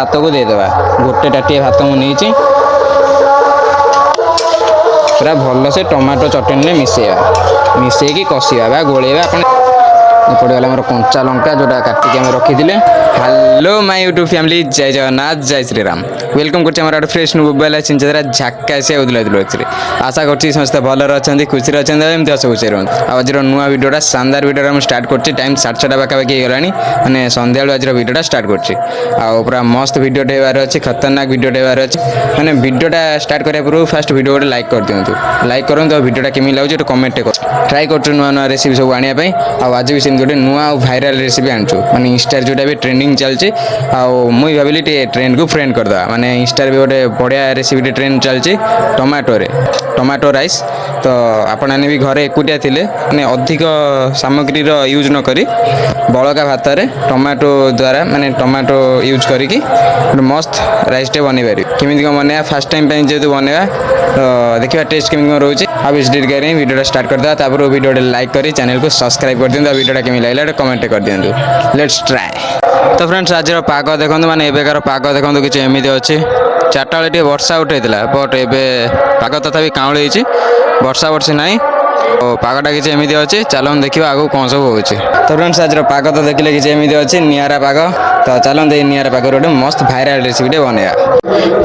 भात को देदेवा गोटे टाटे भात मुझे पूरा भल से टमाटो चटनी मिसेक कषा गोलेवा पड़े मोर कंचा लंका जोटा काटिक आम रखी थे। हेलो माय यूट्यूब फैमिली जय जगन्नाथ जय श्रीराम वेलकम कर फ्रेश मोबाइल चिंता झाका से आशा कर समस्त भलर अच्छा खुशी अच्छा एमती हस खुशी रुँ आज नुआ भिडियोटा शानदार भिडियो मुझे स्टार्ट कर टाइम 6:30 पाखापाखि गला मैंने सन्ध्या आज भिडियोटा स्टार्ट कर मस्त भिडियो होबार अच्छे खतरनाक भिडियो होबार अच्छे मैंने भिडियोटा स्टार्ट करने पूर्व फास्ट भिडियो गोटे लाइक कर दिंतु लाइक करूँ भिडियोटा केमी लगे कमेंट ट्राई कर नुआ नुआ रेसिपी सब आने आज भी सेम गोटे नुआ भाइराल रेसिपी आनचु माने इंस्टा जोटा भी ट्रेंडिंग चलती मुई भाविली ट्रेंड को फ्रेंड करदे माने इंस्टा भी गोटे बढ़िया रेसिपी ट्रेंड चलती टमाटो राइस तो आपने भी घरे एकुटिया थे माने अधिक सामग्री यूज न करी बड़का भात रे टमाटो द्वारा माने टमाटो यूज करी मस्त राइस टे बन पारि केमी बनवा फास्ट टाइम जेहतु बनवा तो देखा टेस्ट केमी रोचे आ बेस डेट करें वीडियो स्टार्ट करदे वीडियो लाइक करी चैनल को सब्सक्राइब कर दिखाँ वीडियो केमी लगे कमेंट कर दिंतु लेट्स ट्राए। तो फ्रेंड्स आज पाग देखो माने एबेकार पाग देखो कि एमती अच्छे 4टा बेले वर्षा उठेला बट एवं पाग तथा काउली वर्षा वर्षी ना पागटा किसी एमती अच्छे चलो देखा आगे कौन सब हो। तो फ्रेंड्स आज पाग तो देखिले कि एमती अच्छे निरा पाग तो चलो निरा पाग गोटे मस्त भाइराल रेसिपी बनवा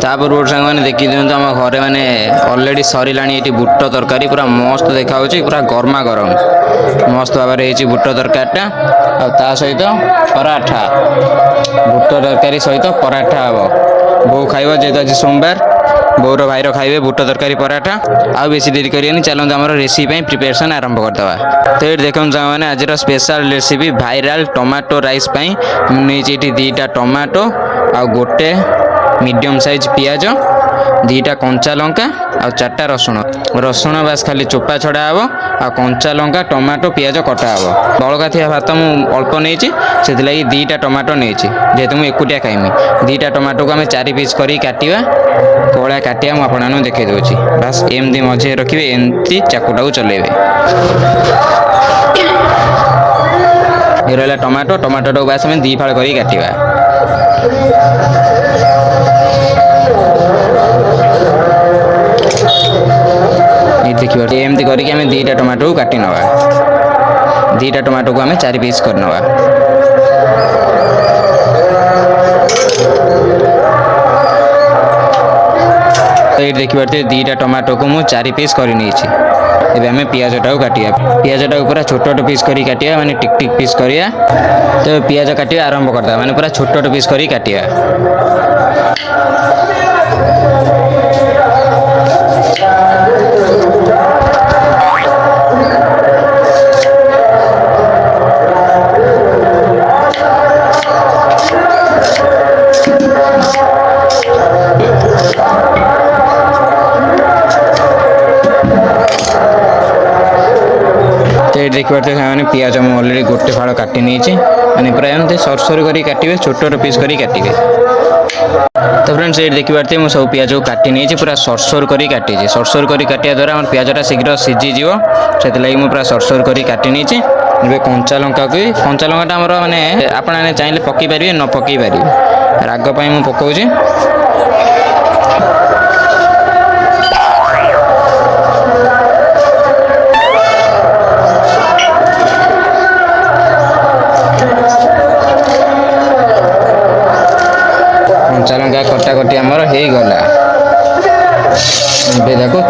तापर सांग मैंने देखी दिखाँ आम घरे मैंने अलरेडी सरला ये बुट तरकारी पूरा मस्त देखा पूरा गर्मा गरम मस्त भाव में बुट तरकारीटा आ सहित पराठा बुट तरकारी सहित पराठा हम बो खाइब जेहतु आज सोमवार बोर भाईर खाइबे बुट तरकारी पराठा आ बेसी देरी करिए चलते आम रेसिपी प्रिपेरेसन आरंभ करदे। तो ये देखो मैंने आज special recipe viral tomato rice नहीं 2टा टमाटो आ गोटे मीडियम साइज पियाज 2टा कंचा लंका आ 4टा रसुण बास खाली चोपा छड़ा हे आ कंचा लंका टमाटो पियाज कटा हे बड़का थी भात मुझे अल्प नहीं से 2टा टमाटो नहीं जेहेतु मुझे एकुटिया खाइमी 2टा टमाटो को आम 4 पीस कर काटा कड़ा काटिया मुझे आपको देखी दूसरी बास एमती मझे रखिए एमती चाकुटा को चलेबे ये रहा टमाटो टमाटो बास आम 2 फाड़ कर काटा देखिए एमती करके आम 2टा टमाटो को काटी नवा 2टा टमाटो को आम 4 पीस कर नवा तो ये देखिए 2टा टमाटो को मुझे 4 पीस कर आम पियाजटा को काटिया पियाजटा को पूरा छोट छोट पीस कर काटिया माने टिक टिक पीस करिया तो पियाज काटिया आरंभ करदा माने पूरा छोट छोट पीस कर काटिया देखिए मैंने पियाज मुझे अलरेडी गोटे फाड़ काटी नहीं मैंने पूरा एमती सरसर कर काटे छोट छोट पीस कर काटे। तो फ्रेंड्स ये देखिए मुझे सब पियाज को काटी नहीं पूरा सरसर कर काटी सरसर कर काटिया द्वारा आम पियाजटा शीघ्र सीझीज से मुझे पूरा सरसर कर काटी नहीं कंचा लंका आमर मैंने आपने चाहिए पकई पारे न पकई पारे राग मुझे पकाऊँ लंका कटाकटी आमर हो गला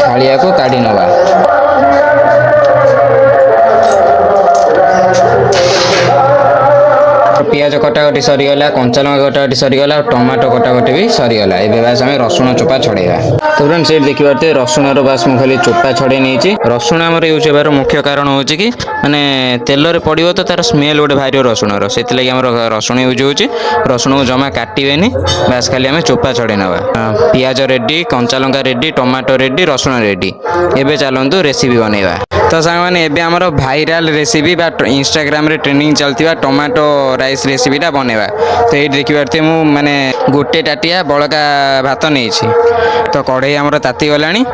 थालिया को काढ़ी नवा पियाज कटाकटी सरीगला कंचा लंका कटाकटी सरीगला टमाटो कटाकटी भी सरीगला ए बास आम रसुण चोपा छड़ेगा। तो फ्रेंड्स ये देखिए रसुण बास मुझे खाली चोपा छड़े नहीं रसुण आमर यूज होबार मुख्य कारण हूँ कि माने तेल रे पड़ो तो तार स्मेल गोटे भाई रसुणर से रसुण यूज हो रसुण को जमा काटे बास खाली आम चोपा छड़े नवा पियाज रेडी कंचा लंका रेडी टमाटो रेडी रसुण रेडी एबे चलतु रेसिपी बनवा। तो सांग मैंने एबे आमर भाइराल रेसिपी इंस्टाग्राम रे ट्रेंडिंग चलती टमाटो राइस रेसिपीटा बनवा। तो ये देखिए मुझे माने गोटे टाटिया बड़का भात नहीं तो कढ़ई आमर ताती गलानी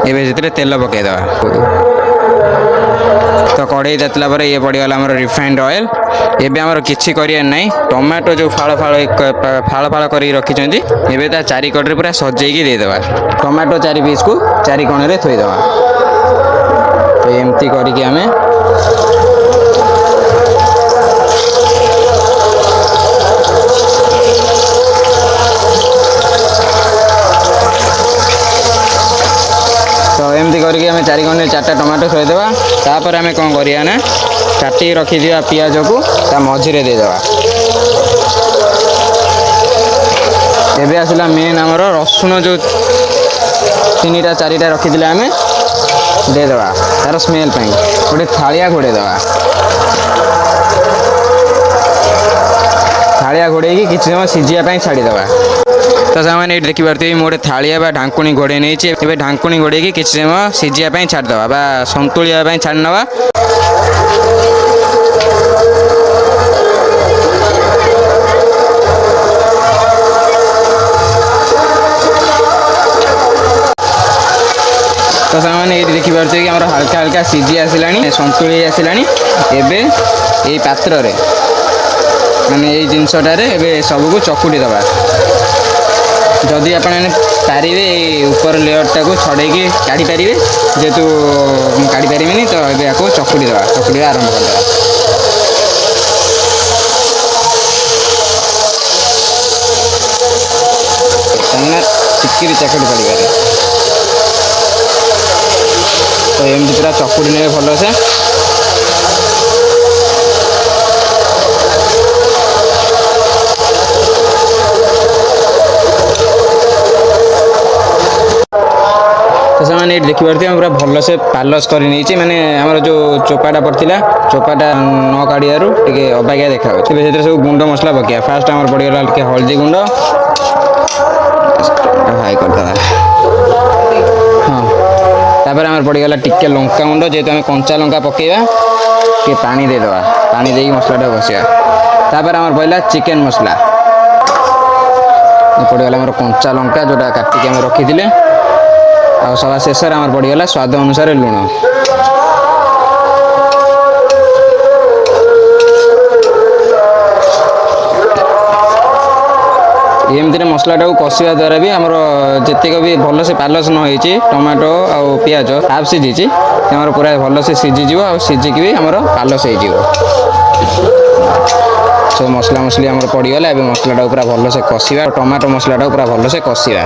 एबे तेल पकईदवा तो कड़े तातिला पर ये पड़गला आम रिफाइंड ऑयल एबे आमर किछि करिया नहीं टमाटो जो फाड़ फाड़ फाड़ कर रखिंट एबे ता चारि कड़े पूरा सजेकी देदेबा टमाटो 4 पीस को 4 कोणे थोईदेवा तो एमती करिकी आमे तो एमती करके आम 4 कोणे 4टा टमाटो थोईदेवा तापर आम कौन करिया ना काटी रखिदिया पियाज को ता मझिरे देदेवा एबे आसला मेन आमर रसुण जो 3टा 4टा रखी आम देदेवा तार स्मेल गोटे थालिया घोड़ेदेवा थालिया घोड़े किसी समय सीझापी छाड़देवा तो सामान ये देखिए मोटे थालिया बा ढांकुणी घोड़े नहीं ढांकुणी घोड़े किसी समय सीझापी छाड़देवा बा संतुलिया छाड़ नवा तो सामान्य ये देखिए कि हमारा हल्का हल्का सीझी आसला संतुली आसला एबे ये पात्र रे माने ये जिनसटार सबको चकुटी दबा जदि आप पारे ऊपर लेयर को छड़ेकी काढ़ी पारे जेहेतु काढ़ी पारे तो ये आपको चकुटी दबा चकुटा आरंभ करदे चिक्की चकुटी पड़े तो एमती पूरा चकुड़ी ने भल से तो से देखिए पूरा भल से पालस कर माने आमर जो चोपाटा पड़ता चोपाटा न काढ़ियारू टे अबागिया देखा सब गुंड मसला पकड़ा फास्ट आम पड़गला टे हल्दी गुंड हाई करदा हाँ तापर आम पड़गला टिके लंका गुंड जेहेतु आम कंचा लंका पकेवा टे पानी देदेवा पानी दे मसलाटा बसिया तापर आम पड़ा चिकेन मसला पड़गला आम कंचा लंका जोटा काटिक आम रखी आ सवा शेष आम पड़गला स्वाद अनुसार लुण एमती मसलाटा को कषा द्वारा भी आमर जितक भी भल से पालस न होती टमाटो आ पियाज हाफ सीझी पूरा भल से सीझीज आ सीझिकी भी आमर पालस हो सब मसला मसली आमर पड़गला ए मसलाटा पूरा भल से कषा टमाटो मसलाटा पूरा भल से कषा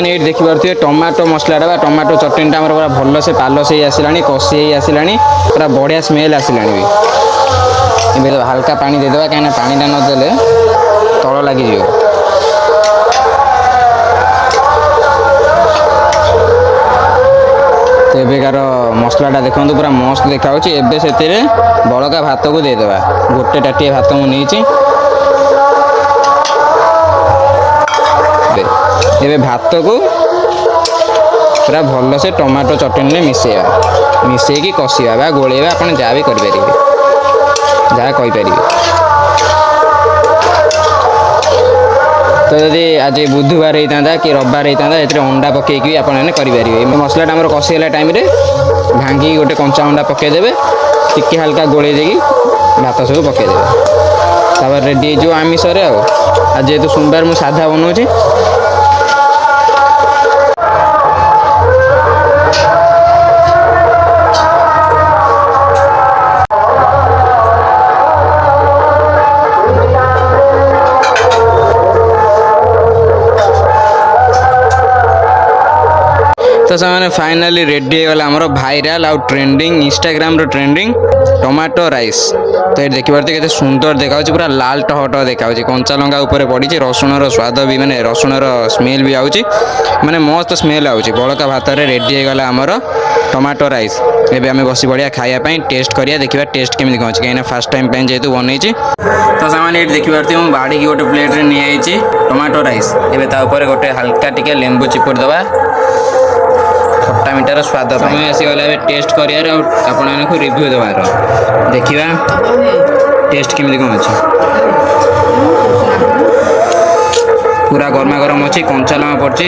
ये देखिए टमाटो मसलाटा टमाटो चटनीटा पूरा भल से पालस हो आसला कषी आसला पूरा बढ़िया स्मेल आसला भी हल्का पानी देदेवा कहीं पानीटा नदेले तल लगी तो एबेकार मसलाटा देखो पूरा मस्त देखा से बड़का भात को देदेवा गोटे टाटिए भात मुझे ये भात को पूरा भल से टमाटो चटनी मिसेवा मिसेकी कषा बा गोलेवा आप जहाँ भी करें जहाँ कहीपर तो यदि आज बुधवार होता कि रविवार होता है अंडा पकईकि आपरे मसलाटा आम कषीगला टाइम भांगी गोटे कंचा अंडा पकईदेवे टिके हल्का गोले देकी भात सब पकईदेवे रेडी हो आमिष आज जेहेतु सोमवार मुझे साधा बनाऊँगी तो से फाइनाली रेडी होगा आमर भाइराल आउ ट्रेंडिंग इंस्टाग्राम रो ट्रेंडिंग टमाटो राइस तो ये देखिए के सुंदर देखा पूरा लाल टहट देखा कंचा लंका ऊपर पड़ी रसुण स्वाद भी माने रसुण स्मेल भी आउची माने मस्त स्मेल आउची बड़का भात रे रेडी होगा आमर टमाटो राइस एबे आम बसी बढ़िया खायापी टेस्ट करिया देखिए टेस्ट केमी कौन कहीं फास्ट टाइम जेहेतु बनई तो से देखिए मुझे बाड़ी की गोटे प्लेट रे नहीं टमाटो राइस एबे ता ऊपर गोटे हल्का टिके लेंबू चिपुड़ दवा ଖଟା ମିଠାର ସ୍ୱାଦ ସମୟ ଆସିଗଲା ଏବେ ଟେଷ୍ଟ କରିବାର ଆଉ ଆପଣମାନଙ୍କୁ ରିଭ୍ୟୁ ଦେବାର ଦେଖିବା ଟେଷ୍ଟ କେମିତି କ'ଣ ଅଛି। ପୁରା ଗରମା ଗରମ ଅଛି କଞ୍ଚା ଲଙ୍କା ପଡ଼ିଛି।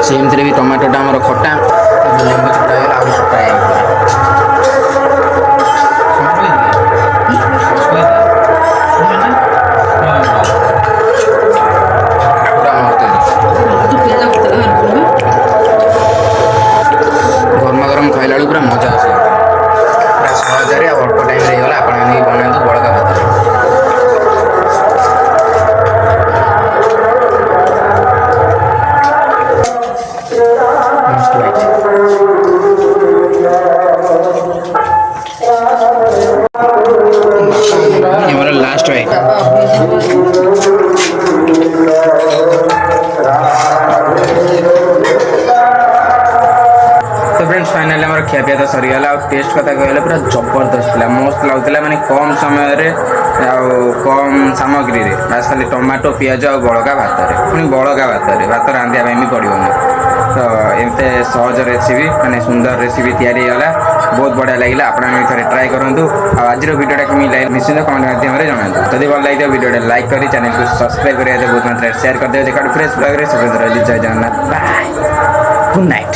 ସେମିତିରେ ବି ଟମାଟୋଟା ଆମର ଖଟା ଲେମ୍ବୁ ଚିପୁଡ଼ା ହେଇଗଲା ଆହୁରି ଖଟା ହେଇଗଲା। ଗରମା ଗରମ ଖାଇଲା ବେଳକୁ ପୁରା ମଜା ଆସିବ। ପୁରା ସହଜରେ ଆଉ ଅଳ୍ପ ଟାଇମ୍ରେ ହେଇଗଲା। ଆପଣ ନେଇ ବନାନ୍ତୁ ବଳକା ଭାତରେ। ଆମର ଲାଷ୍ଟ ଭାଇ तो फ्रेंड्स फाइनाली आम खियापिया तो सरीगला और टेस्ट कथा कहले पूरा जबरदस्त था मस्त लगुला माने कम समय कम सामग्री बास खाली टमाटो पियाज और बड़का भात पुणी बड़का भात रांधिया भी पड़ोनी तो एमते सहज रेसिपी माने सुंदर रेसिपी तैयारी होगा बहुत बढ़िया लगे आप ट्राए करूँ आज भिडियोटा कमी लगे निश्चित कमेंट माध्यम जनातु जब भल लगे भिडियो लाइक कर चैनल को सब्सक्राइब कर बहुत मात्रा शेयर कर दे फ्रेश ब्लॉग जय जगन्नाथ बाय गुड नाइट।